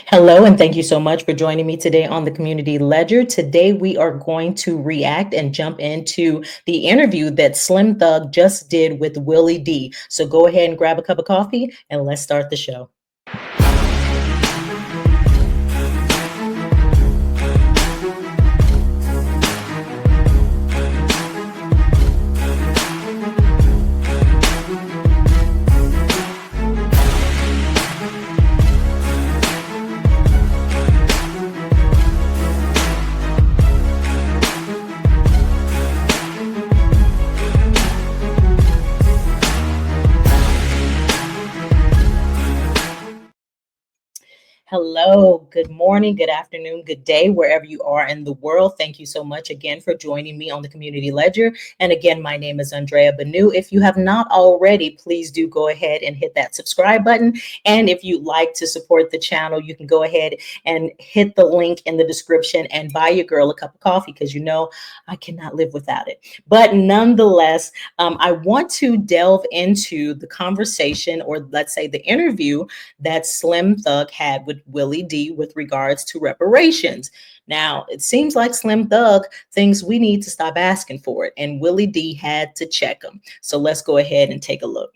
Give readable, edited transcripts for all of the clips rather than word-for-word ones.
Hello, and thank you so much for joining me today on the Community Ledger. Today, we are going to react and jump into the interview that Slim Thug just did with Willie D. So go ahead and grab a cup of coffee and let's start the show. Hello, good morning, good afternoon, good day, wherever you are in the world. Thank you so much again for joining me on the Community Ledger. And again, my name is Andrea Banu. If you have not already, please do go ahead and hit that subscribe button. And if you'd like to support the channel, you can go ahead and hit the link in the description and buy your girl a cup of coffee because you know I cannot live without it. But nonetheless, I want to delve into the conversation, or let's say the interview that Slim Thug had with Willie D with regards to reparations. Now, it seems like Slim Thug thinks we need to stop asking for it, and Willie D had to check him. So let's go ahead and take a look.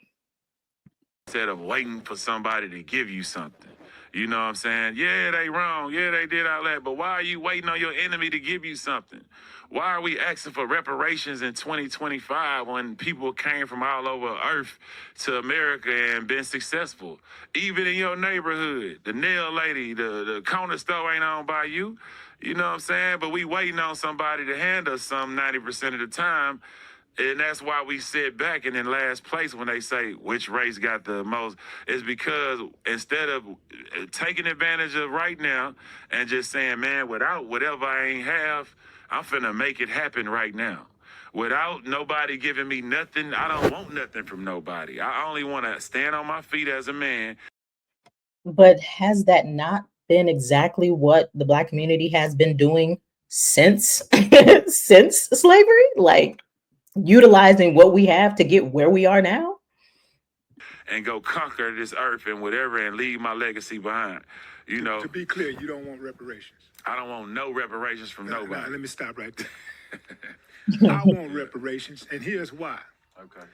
Instead of waiting for somebody to give you something. You know what I'm saying? Yeah, they wrong. Yeah, they did all that. But why are you waiting on your enemy to give you something? Why are we asking for reparations in 2025 when people came from all over Earth to America and been successful? Even in your neighborhood, the nail lady, the corner store ain't owned by you. You know what I'm saying? But we waiting on somebody to hand us some 90% of the time. And that's why we sit back and in last place when they say which race got the most. Is because instead of taking advantage of right now and just saying, man, without whatever I ain't have, I'm finna make it happen right now. Without nobody giving me nothing, I don't want nothing from nobody. I only want to stand on my feet as a man. But has that not been exactly what the Black community has been doing since since slavery? Like utilizing what we have to get where we are now? And go conquer this earth and whatever and leave my legacy behind. You know, To be clear, you don't want reparations. I don't want no reparations from nobody. Now, let me stop right there. I want reparations, and here's why. Okay.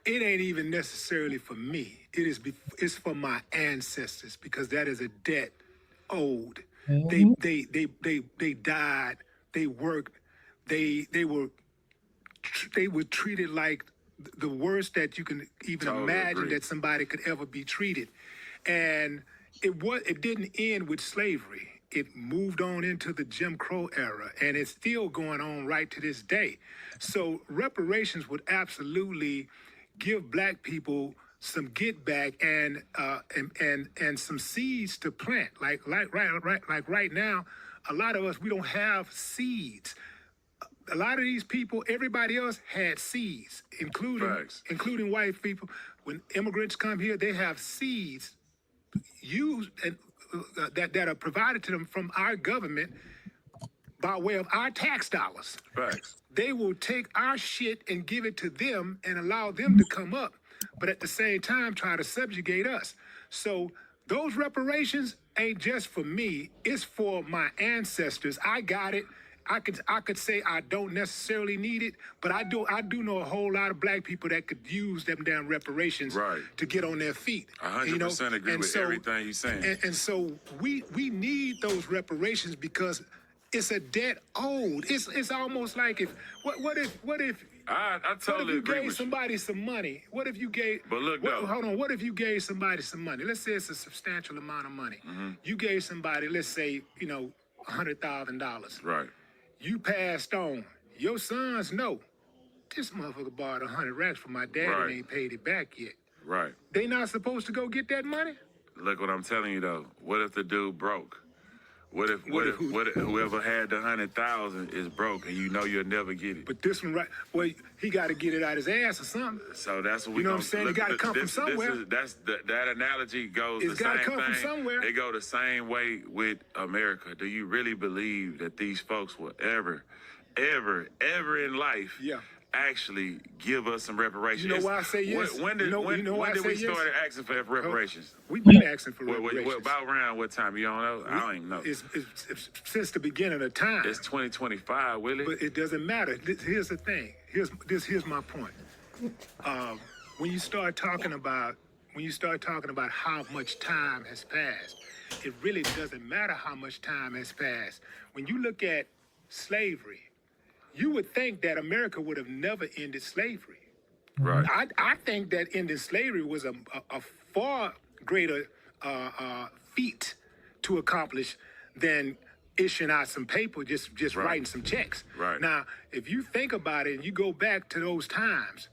It ain't even necessarily for me. It's for my ancestors because that is a debt owed. Mhm. They died. They worked. They were treated like the worst that you can even Totally imagine agree. that somebody could ever be treated. And it didn't end with slavery. It moved on into the Jim Crow era, and it's still going on right to this day. So reparations would absolutely give Black people some get back and some seeds to plant. Like right now, a lot of us we don't have seeds. A lot of these people, everybody else had seeds, Facts. including white people. When immigrants come here, they have seeds used and that are provided to them from our government by way of our tax dollars. Facts. They will take our shit and give it to them and allow them to come up, but at the same time try to subjugate us. So those reparations ain't just for me, it's for my ancestors. I got it. I could say I don't necessarily need it, but I do know a whole lot of Black people that could use them damn reparations Right. to get on their feet. 100% agree with everything you're saying. And so we need those reparations because it's a debt owed. It's almost like if I what if totally you agree gave with you. somebody some money? What if you gave? But look, though. Hold on. What if you gave somebody some money? Let's say it's a substantial amount of money. You gave somebody, let's say, $100,000. Right. You passed on. Your sons know this motherfucker borrowed 100 racks from my dad Right. and ain't paid it back yet. Right. They not supposed to go get that money? Look what I'm telling you though. What if the dude broke? What if whoever had the 100,000 is broke and you know you'll never get it? But this one, right? Well, he got to get it out his ass or something. So that's what we. You know what I'm saying? It gotta come from somewhere. That analogy goes It's the gotta same come from thing. somewhere. It go the same way with America. Do you really believe that these folks will ever in life Yeah. actually give us some reparations? You know why I say yes? When did, you know why when I did say we yes? start asking for reparations? We've been asking for What, reparations. about around what time? You don't know? I don't even know. It's since the beginning of time. It's 2025, Willie. But it doesn't matter. Here's the thing. Here's my point. When you start talking about how much time has passed, it really doesn't matter how much time has passed. When you look at slavery, you would think that America would have never ended slavery. Right. I think that ending slavery was a far greater feat to accomplish than issuing out some paper, just Right. writing some checks. Right. Now, if you think about it and you go back to those times,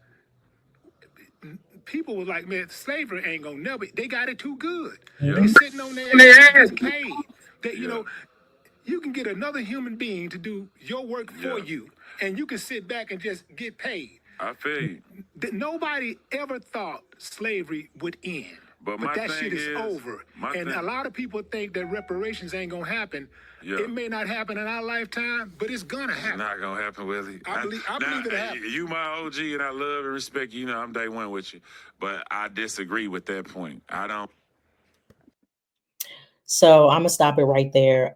people were like, man, slavery ain't gonna never. They got it too good. They sitting on their ass getting paid. You know, you can get another human being to do your work for you, and you can sit back and just get paid. I feel you. Nobody ever thought slavery would end. But that shit is over. And a lot of people think that reparations ain't gonna happen. Yeah. It may not happen in our lifetime, but it's gonna happen. It's not gonna happen, Willie. I believe it'll happen. You my OG, and I love and respect you. You know, I'm day one with you, but I disagree with that point. I don't. So I'm gonna stop it right there.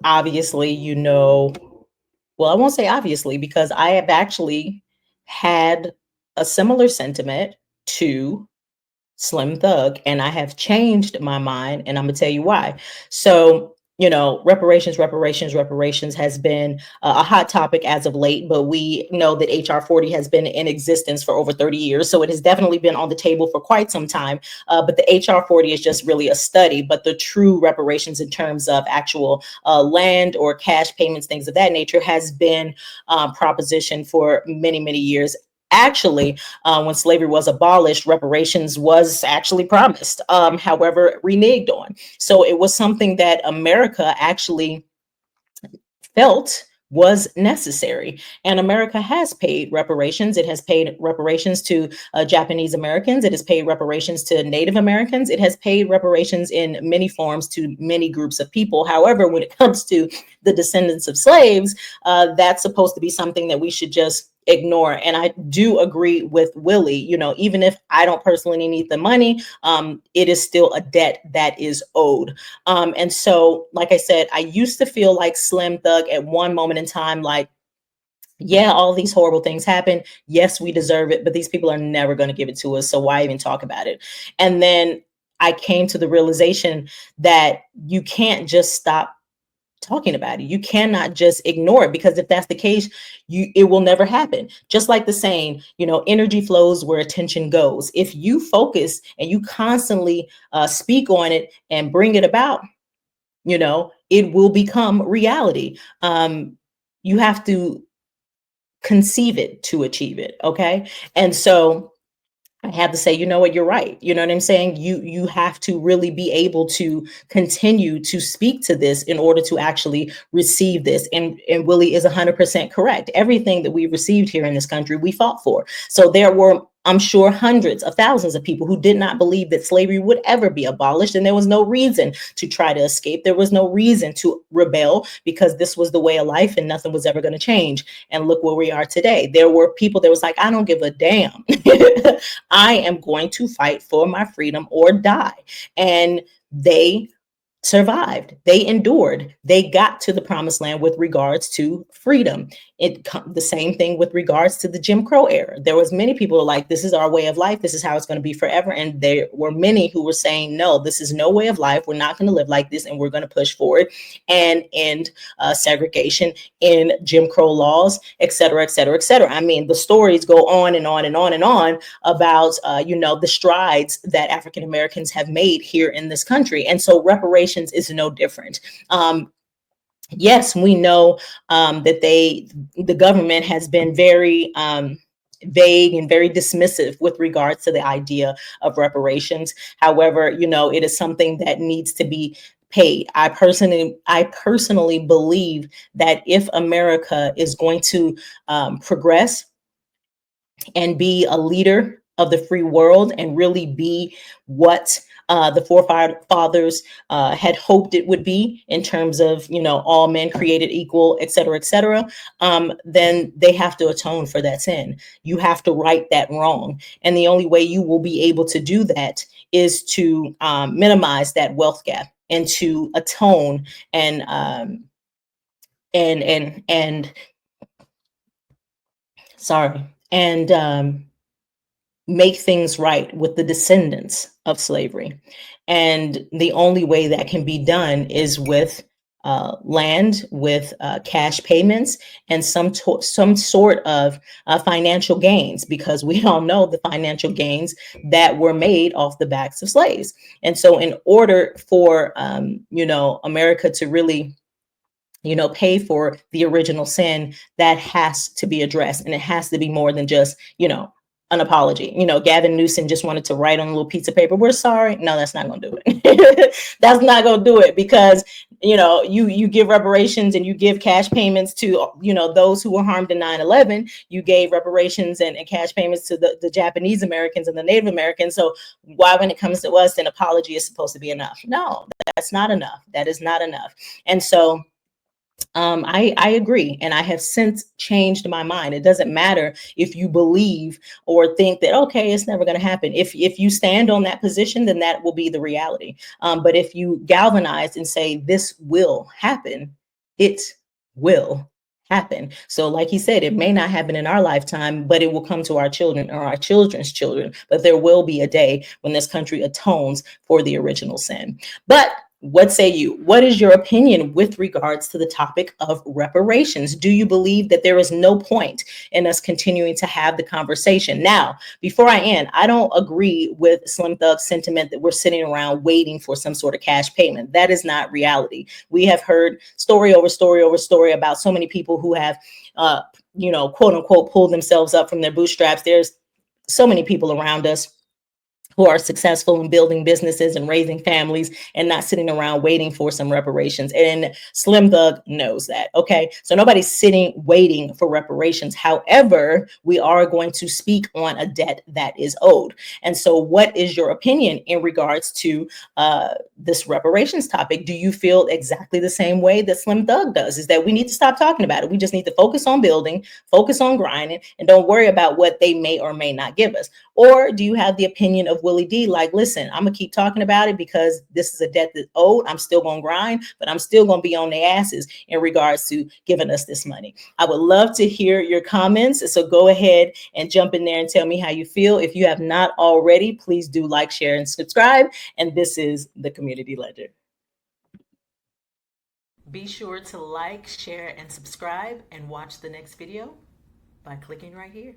Obviously, you know, well, I won't say obviously, because I have actually had a similar sentiment to Slim Thug, and I have changed my mind, and I'm gonna tell you why. So, you know, reparations has been a hot topic as of late, but we know that HR 40 has been in existence for over 30 years. So it has definitely been on the table for quite some time. But the HR 40 is just really a study, but the true reparations in terms of actual land or cash payments, things of that nature, has been propositioned for many, many years. Actually, when slavery was abolished, reparations was actually promised, however, reneged on. So it was something that America actually felt was necessary. And America has paid reparations. It has paid reparations to Japanese Americans. It has paid reparations to Native Americans. It has paid reparations in many forms to many groups of people. However, when it comes to the descendants of slaves, that's supposed to be something that we should just ignore. And I do agree with Willie, you know, even if I don't personally need the money, it is still a debt that is owed. And so, like I said, I used to feel like Slim Thug at one moment in time, like, yeah, all these horrible things happen. Yes, we deserve it, but these people are never going to give it to us. So why even talk about it? And then I came to the realization that you can't just stop talking about it. You cannot just ignore it, because if that's the case, it will never happen. Just like the saying, you know, energy flows where attention goes. If you focus and you constantly speak on it and bring it about, you know, it will become reality. You have to conceive it to achieve it. Okay. And so I have to say, you know what, you're right. You know what I'm saying? You have to really be able to continue to speak to this in order to actually receive this. And Willie is 100% correct. Everything that we received here in this country, we fought for. So there were, I'm sure, hundreds of thousands of people who did not believe that slavery would ever be abolished. And there was no reason to try to escape. There was no reason to rebel, because this was the way of life and nothing was ever going to change. And look where we are today. There were people that was like, I don't give a damn. I am going to fight for my freedom or die. And they survived. They endured. They got to the promised land with regards to freedom. The same thing with regards to the Jim Crow era. There was many people who were like, this is our way of life. This is how it's going to be forever. And there were many who were saying, no, this is no way of life. We're not going to live like this. And we're going to push forward and end segregation in Jim Crow laws, et cetera, et cetera, et cetera. I mean, the stories go on and on and on and on about, you know, the strides that African Americans have made here in this country. And so reparations is no different. Yes, we know that the government has been very vague and very dismissive with regards to the idea of reparations. However, you know, it is something that needs to be paid. I personally believe that if America is going to progress and be a leader of the free world and really be what the forefathers had hoped it would be in terms of, all men created equal, et cetera, then they have to atone for that sin. You have to right that wrong. And the only way you will be able to do that is to minimize that wealth gap and to atone and and sorry and make things right with the descendants of slavery. And the only way that can be done is with land, with cash payments, and some sort of financial gains, because we all know the financial gains that were made off the backs of slaves. And so, in order for America to really pay for the original sin, that has to be addressed. And it has to be more than just, an apology. Gavin Newsom just wanted to write on a little piece of paper, "We're sorry." No, that's not going to do it. That's not going to do it, because, you give reparations and you give cash payments to, those who were harmed in 9/11. You gave reparations and cash payments to the Japanese Americans and the Native Americans. So why, when it comes to us, an apology is supposed to be enough? No, that's not enough. That is not enough. And so I agree, and I have since changed my mind. It doesn't matter if you believe or think that, okay, it's never going to happen. If you stand on that position, then that will be the reality. But if you galvanize and say this will happen, it will happen. So, like he said, it may not happen in our lifetime, but it will come to our children or our children's children. But there will be a day when this country atones for the original sin. But what say you? What is your opinion with regards to the topic of reparations? Do you believe that there is no point in us continuing to have the conversation? Now, before I end, I don't agree with Slim Thug's sentiment that we're sitting around waiting for some sort of cash payment. That is not reality. We have heard story over story over story about so many people who have, quote unquote, pulled themselves up from their bootstraps. There's so many people around us who are successful in building businesses and raising families and not sitting around waiting for some reparations. And Slim Thug knows that. Okay. So nobody's sitting waiting for reparations. However, we are going to speak on a debt that is owed. And so what is your opinion in regards to this reparations topic? Do you feel exactly the same way that Slim Thug does? Is that we need to stop talking about it. We just need to focus on building, focus on grinding, and don't worry about what they may or may not give us? Or do you have the opinion of Willie D, like, listen, I'm going to keep talking about it because this is a debt that's owed. I'm still going to grind, but I'm still going to be on their asses in regards to giving us this money. I would love to hear your comments. So go ahead and jump in there and tell me how you feel. If you have not already, please do like, share, and subscribe. And this is the Community Ledger. Be sure to like, share, and subscribe, and watch the next video by clicking right here.